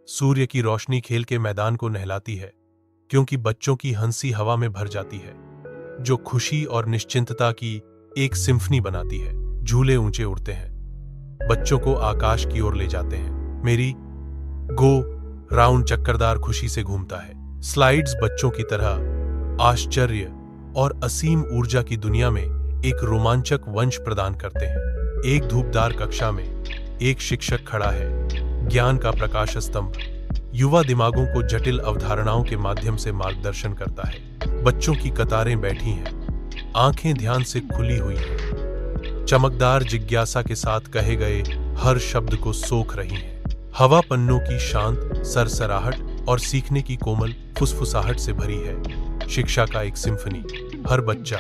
सूर्य की रोशनी खेल के मैदान को नहलाती है, क्योंकि बच्चों की हंसी हवा में भर जाती है, जो खुशी और निश्चिंतता की एक सिम्फनी बनाती है। झूले ऊंचे उड़ते हैं, बच्चों को आकाश की ओर ले जाते हैं। मेरी गो राउंड चक्करदार खुशी से घूमता है। स्लाइड्स बच्चों की तरह आश्चर्य और असीम ऊर्जा की दुनिया में एक रोमांचक वंश प्रदान करते हैं। एक धूपदार कक्षा में एक शिक्षक खड़ा है, ज्ञान का प्रकाश स्तंभ, युवा दिमागों को जटिल अवधारणाओं के माध्यम से मार्गदर्शन करता है। बच्चों की कतारें बैठी हैं, आंखें ध्यान से खुली हुई हैं, चमकदार जिज्ञासा के साथ कहे गए हर शब्द को सोख रही हैं। हवा पन्नों की शांत सरसराहट और सीखने की कोमल फुसफुसाहट से भरी है। शिक्षा का एक सिम्फनी, हर बच्चा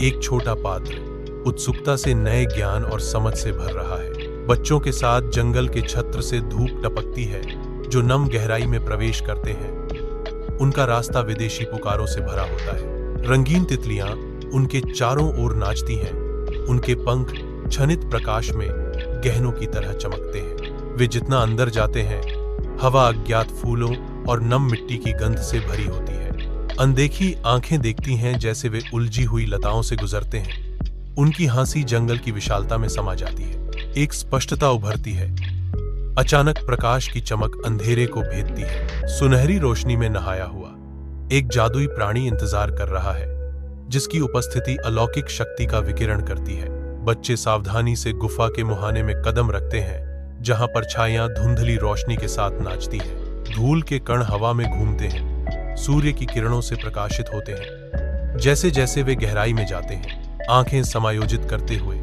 एक छोटा पात्र, उत्सुकता से नए ज्ञान और समझ से भर रहा है। बच्चों के साथ जंगल के छत्र से धूप टपकती है, जो नम गहराई में प्रवेश करते हैं। उनका रास्ता विदेशी पुकारों से भरा होता है। रंगीन तितलियां उनके चारों ओर नाचती हैं, उनके पंख क्षणित प्रकाश में गहनों की तरह चमकते हैं। वे जितना अंदर जाते हैं, हवा अज्ञात फूलों और नम मिट्टी की गंध से भरी होती है। अनदेखी आंखें देखती हैं जैसे वे उलझी हुई लताओं से गुजरते हैं। उनकी हंसी जंगल की विशालता में समा जाती है। एक स्पष्टता उभरती है, अचानक प्रकाश की चमक अंधेरे को भेदती है। सुनहरी रोशनी में नहाया हुआ एक जादुई प्राणी इंतजार कर रहा है, जिसकी उपस्थिति अलौकिक शक्ति का विकिरण करती है। बच्चे सावधानी से गुफा के मुहाने में कदम रखते हैं, जहां परछाइयां धुंधली रोशनी के साथ नाचती हैं। धूल के कण हवा में घूमते हैं, सूर्य की किरणों से प्रकाशित होते हैं। जैसे जैसे वे गहराई में जाते हैं, आंखें समायोजित करते हुए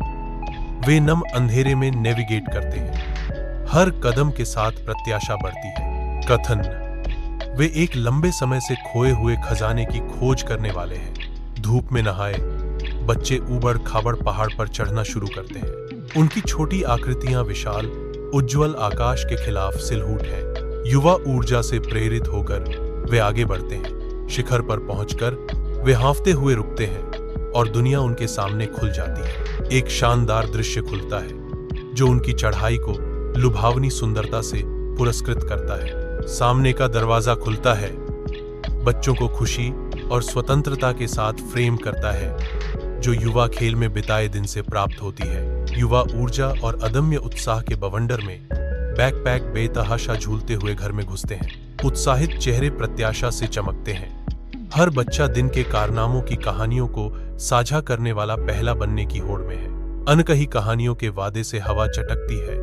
वे नम अंधेरे में नेविगेट करते हैं। हर कदम के साथ प्रत्याशा बढ़ती है। कथन, वे एक लंबे समय से खोए हुए खजाने की खोज करने वाले हैं। धूप में नहाए बच्चे ऊबड़ खाबड़ पहाड़ पर चढ़ना शुरू करते हैं। उनकी छोटी आकृतियां विशाल उज्जवल आकाश के खिलाफ सिलहूट है। युवा ऊर्जा से प्रेरित होकर वे आगे बढ़ते हैं। शिखर पर पहुंचकर वे हाँफते हुए रुकते हैं और दुनिया उनके सामने खुल जाती है। एक शानदार दृश्य खुलता है, जो उनकी चढ़ाई को लुभावनी सुंदरता से पुरस्कृत करता है। सामने का दरवाजा खुलता है, बच्चों को खुशी और स्वतंत्रता के साथ फ्रेम करता है, जो युवा खेल में बिताए दिन से प्राप्त होती है। युवा ऊर्जा और अदम्य उत्साह के बवंडर में बैकपैक बेतहाशा झूलते हुए घर में घुसते हैं। उत्साहित चेहरे प्रत्याशा से चमकते हैं। हर बच्चा दिन के कारनामों की कहानियों को साझा करने वाला पहला बनने की होड़ में है। अनकही कहानियों के वादे से हवा चटकती है,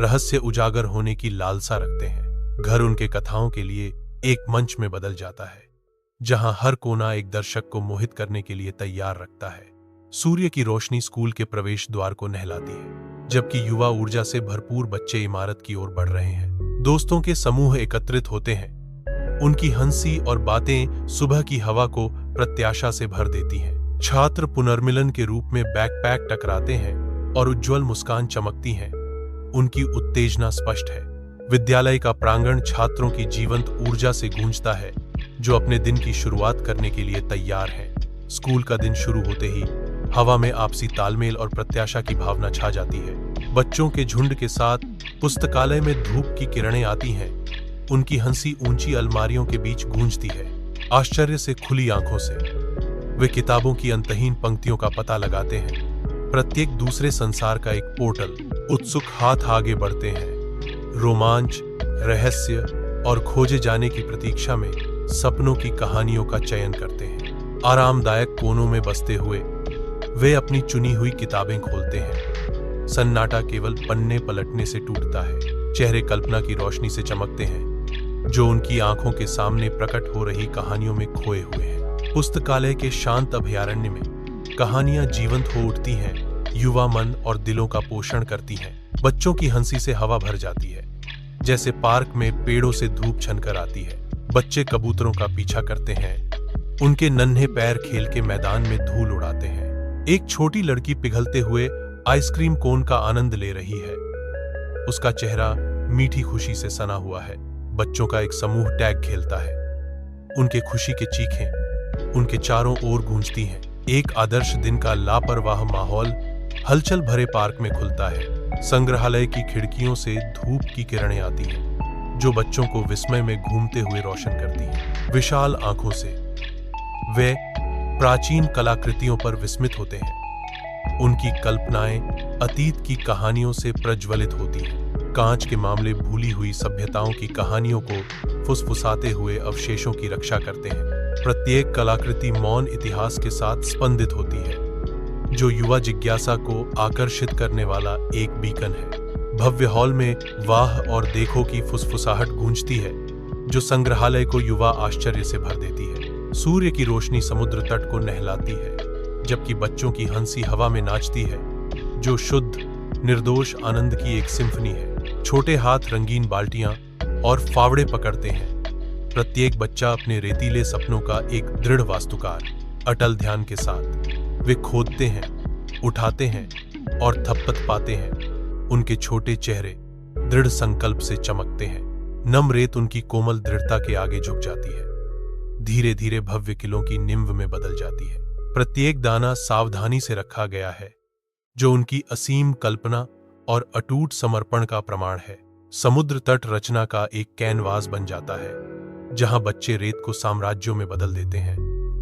रहस्य उजागर होने की लालसा रखते हैं। घर उनके कथाओं के लिए एक मंच में बदल जाता है, जहां हर कोना एक दर्शक को मोहित करने के लिए तैयार रखता है। सूर्य की रोशनी स्कूल के प्रवेश द्वार को नहलाती है, जबकि युवा ऊर्जा से भरपूर बच्चे इमारत की ओर बढ़ रहे हैं। दोस्तों के समूह एकत्रित होते हैं। उनकी हंसी और बातें सुबह की हवा को प्रत्याशा से भर देती हैं। छात्र पुनर्मिलन के रूप में बैकपैक टकराते हैं और उज्जवल मुस्कान चमकती है। उनकी उत्तेजना स्पष्ट है। विद्यालय का प्रांगण छात्रों की जीवंत ऊर्जा से गूंजता है, जो अपने दिन की शुरुआत करने के लिए तैयार हैं। स्कूल का दिन शुरू होते ही हवा में आपसी तालमेल और प्रत्याशा की भावना छा जाती है। बच्चों के झुंड के साथ पुस्तकालय में धूप की किरणें आती हैं। उनकी हंसी ऊंची अलमारियों के बीच गूंजती है। आश्चर्य से खुली आंखों से वे किताबों की अंतहीन पंक्तियों का पता लगाते हैं। प्रत्येक दूसरे संसार का एक पोर्टल। उत्सुक हाथ आगे बढ़ते हैं। रोमांच, रहस्य और खोजे जाने की प्रतीक्षा में सपनों की कहानियों का चयन करते हैं। आरामदायक कोनों में बसते हुए वे अपनी चुनी हुई किताबें खोलते हैं। सन्नाटा केवल पन्ने पलटने से टूटता है। चेहरे कल्पना की रोशनी से चमकते हैं, जो उनकी आंखों के सामने प्रकट हो रही कहानियों में खोए हुए हैं। पुस्तकालय के शांत अभयारण्य में कहानियां जीवंत हो उठती हैं, युवा मन और दिलों का पोषण करती हैं। बच्चों की हंसी से हवा भर जाती है, जैसे पार्क में पेड़ों से धूप छनकर आती है। बच्चे कबूतरों का पीछा करते हैं। उनके नन्हे पैर खेल के मैदान में धूल उड़ाते हैं। एक छोटी लड़की पिघलते हुए आइसक्रीम कोन का आनंद ले रही है। उसका चेहरा मीठी खुशी से सना हुआ है। बच्चों का एक समूह टैग खेलता है। उनके खुशी के चीखें उनके चारों ओर गूंजती हैं। एक आदर्श दिन का लापरवाह माहौल हलचल भरे पार्क में खुलता है। संग्रहालय की खिड़कियों से धूप की किरणें आती हैं। जो बच्चों को विस्मय में घूमते हुए रोशन करती है। विशाल आंखों से वे प्राचीन कलाकृतियों पर विस्मित होते हैं। उनकी कल्पनाएं अतीत की कहानियों से प्रज्वलित होती हैं। कांच के मामले भूली हुई सभ्यताओं की कहानियों को फुसफुसाते हुए अवशेषों की रक्षा करते हैं। प्रत्येक कलाकृति मौन इतिहास के साथ स्पंदित होती है, जो युवा जिज्ञासा को आकर्षित करने वाला एक बीकन है। भव्य हॉल में वाह और देखो की फुसफुसाहट गूंजती है, जो संग्रहालय को युवा आश्चर्य से भर देती है। सूर्य की रोशनी समुद्र तट को नहलाती है, जबकि बच्चों की हंसी हवा में नाचती है, जो शुद्ध निर्दोष आनंद की एक सिम्फनी है। छोटे हाथ रंगीन बाल्टियां और फावड़े पकड़ते हैं। प्रत्येक बच्चा अपने रेतीले सपनों का एक दृढ़ वास्तुकार। अटल ध्यान के साथ वे खोदते हैं, उठाते हैं और थपथ पाते हैं। उनके छोटे चेहरे दृढ़ संकल्प से चमकते हैं। नम रेत उनकी कोमल दृढ़ता के आगे झुक जाती है, धीरे धीरे भव्य किलों की निम्ब में बदल जाती है। प्रत्येक दाना सावधानी से रखा गया है, जो उनकी असीम कल्पना और अटूट समर्पण का प्रमाण है। समुद्र तट रचना का एक कैनवास बन जाता है, जहां बच्चे रेत को साम्राज्यों में बदल देते हैं।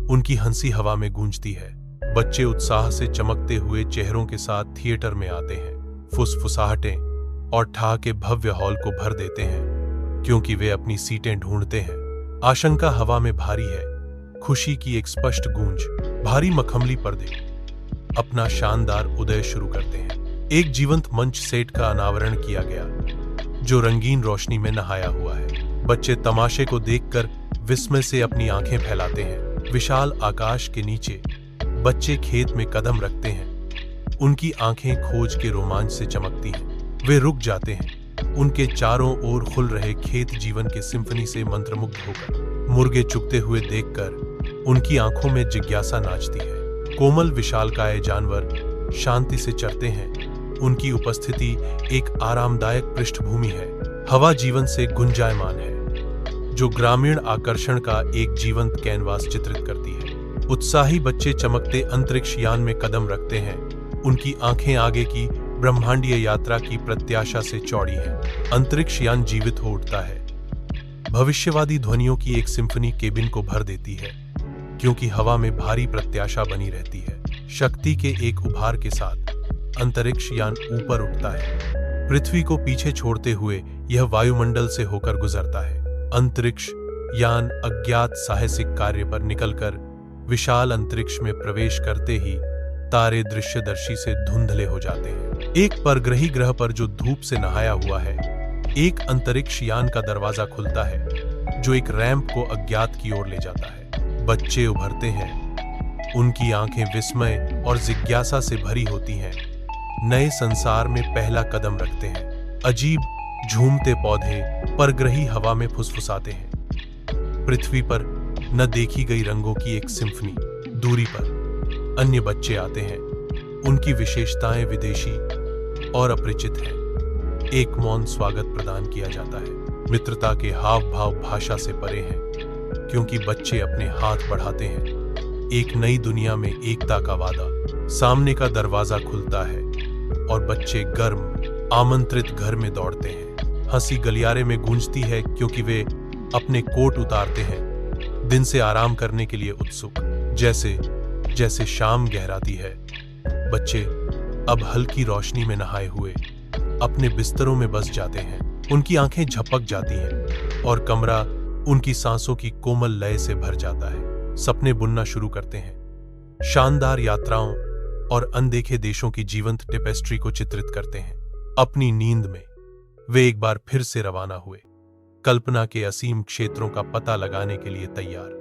उनकी हंसी हवा में गूंजती है। बच्चे उत्साह से चमकते हुए चेहरों के साथ थिएटर में आते हैं। फुसफुसाहटें और ठहाके भव्य हॉल को भर देते हैं, क्योंकि वे अपनी सीटें ढूंढते हैं। आशंका हवा में भारी है, खुशी की एक स्पष्ट गूंज। भारी मखमली पर्दे अपना शानदार उदय शुरू करते हैं। एक जीवंत मंच सेट का अनावरण किया गया, जो रंगीन रोशनी में नहाया हुआ है। बच्चे तमाशे को देखकर विस्मय से अपनी आंखें फैलाते हैं। विशाल आकाश के नीचे बच्चे खेत में कदम रखते हैं। उनकी आंखें खोज के रोमांच से चमकती हैं। वे रुक जाते हैं, उनके चारों ओर खुल रहे खेत जीवन के सिम्फनी से मंत्रमुग्ध होकर। मुर्गे चुगते हुए देखकर उनकी आंखों में जिज्ञासा नाचती है। कोमल विशालकाय जानवर शांति से चरते हैं। उनकी उपस्थिति एक आरामदायक पृष्ठभूमि है। हवा जीवन से गुंजायमान है, जो ग्रामीण आकर्षण का एक जीवंत कैनवास चित्रित करती है। उत्साही बच्चे चमकते अंतरिक्ष यान में कदम रखते हैं। उनकी आंखें आगे की ब्रह्मांडीय यात्रा की प्रत्याशा से चौड़ी हैं। अंतरिक्ष यान जीवित हो उठता है। भविष्यवादी ध्वनियों की एक सिम्फनी केबिन को भर देती है, क्योंकि हवा में भारी प्रत्याशा बनी रहती है। शक्ति के एक उभार के साथ अंतरिक्ष यान ऊपर उठता है। पृथ्वी को पीछे छोड़ते हुए यह वायुमंडल से होकर गुजरता है। अंतरिक्ष यान अज्ञात साहसिक कार्य पर निकलकर विशाल अंतरिक्ष में प्रवेश करते ही तारे दृश्यदर्शी से धुंधले हो जाते हैं। एक परग्रही ग्रह पर जो धूप से नहाया हुआ है, एक अंतरिक्ष यान का दरवाजा खुलता है, जो एक रैंप को अज्ञात की ओर ले जाता है। बच्चे उभरते हैं। उनकी आंखें विस्मय और जिज्ञासा से भरी होती हैं। नए संसार में पहला कदम रखते हैं। अजीब झूमते पौधे परग्रही हवा में फुसफुसाते हैं। पृथ्वी पर न देखी गई रंगों की एक सिम्फनी। दूरी पर अन्य बच्चे आते हैं। उनकी विशेषताएं विदेशी और अपरिचित हैं। एक मौन स्वागत प्रदान किया जाता है। मित्रता के हाव भाव भाषा से परे हैं, क्योंकि बच्चे अपने हाथ बढ़ाते हैं। एक नई दुनिया में एकता का वादा। सामने का दरवाजा खुलता है और बच्चे गर्म आमंत्रित घर में दौड़ते हैं। हंसी गलियारे में गूंजती है, क्योंकि वे अपने कोट उतारते हैं, दिन से आराम करने के लिए उत्सुक। जैसे जैसे शाम गहराती है, बच्चे अब हल्की रोशनी में नहाए हुए अपने बिस्तरों में बस जाते हैं। उनकी आंखें झपक जाती हैं और कमरा उनकी सांसों की कोमल लय से भर जाता है। सपने बुनना शुरू करते हैं। शानदार यात्राओं और अनदेखे देशों की जीवंत टेपेस्ट्री को चित्रित करते हैं। अपनी नींद में वे एक बार फिर से रवाना हुए, कल्पना के असीम क्षेत्रों का पता लगाने के लिए तैयार।